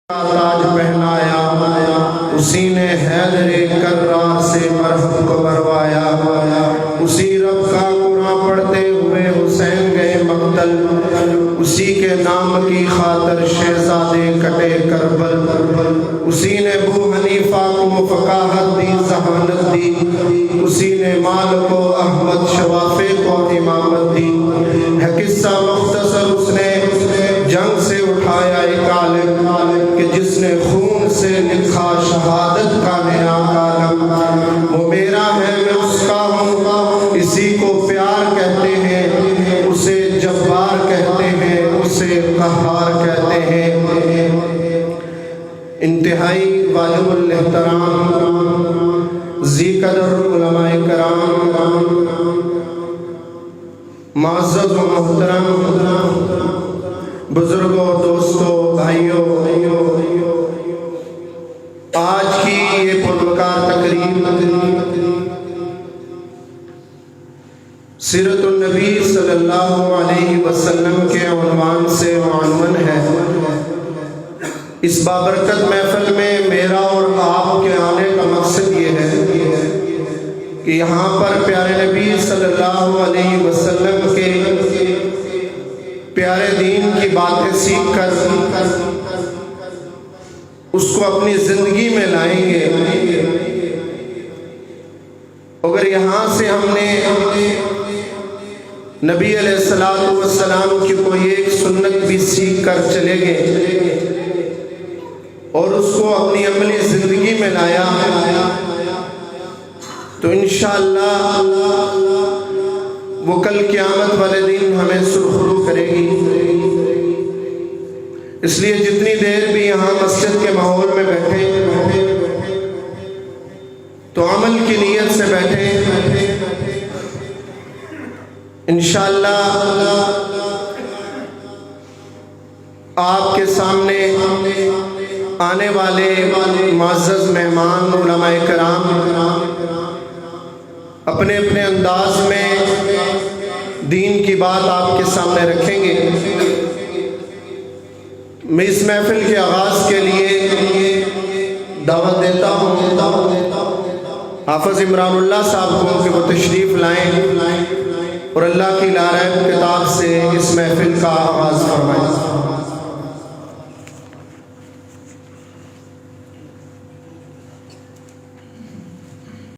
تاج پہنایا، اسی نے حیدر کرار سے مرحب کو مروایا، اسی رب کا قرآن پڑھتے ہوئے حسین گئے مقتل، اسی کے نام کی خاطر شہزادے کٹے کربل، اسی نے ابو حنیفہ کو فقاہت دی ذہانت دی، اسی نے مالک و احمد شوافے کو امامت دی۔ ہے قصہ مختصر، اس نے جنگ سے اٹھایا ایک عالم کہ جس نے خون سے لکھا شہادت کا نیا کالم، وہ میرا ہے میں اس کا ہوں، اسی کو پیار کہتے ہیں، اسے جبار کہتے ہیں، اسے قہار کہتے ہیں۔ انتہائی واجب الاحترام ذی قدر علماء کرام، معزز و محترم بزرگوں، دوستوں، بھائیوں، آج کی یہ پروکار تقریب سیرت النبی صلی اللہ علیہ وسلم کے عنوان سے معنون ہے۔ اس بابرکت محفل میں میرا اور آپ کے آنے کا مقصد یہ ہے کہ یہاں پر پیارے نبی صلی اللہ علیہ وسلم کے پیارے دین کی باتیں سیکھ کر اس کو اپنی زندگی میں لائیں گے۔ اگر یہاں سے ہم نے نبی علیہ السلام کی کوئی ایک سنت بھی سیکھ کر چلے گئے اور اس کو اپنی عملی زندگی میں لایا تو انشاءاللہ وہ کل قیامت والے دن ہمیں سرخرو کرے گی۔ اس لیے جتنی دیر بھی یہاں مسجد کے ماحول میں بیٹھے تو عمل کی نیت سے بیٹھے، انشاءاللہ آپ کے سامنے آنے والے معزز مہمان علماء کرام اپنے اپنے انداز میں دین کی بات آپ کے سامنے رکھیں گے۔ میں اس محفل کے آغاز کے لیے دعوت دیتا ہوں حافظ عمران اللہ صاحب کو کہ وہ تشریف لائیں اور اللہ کی لا ریب کتاب سے اس محفل کا آغاز فرمائیں۔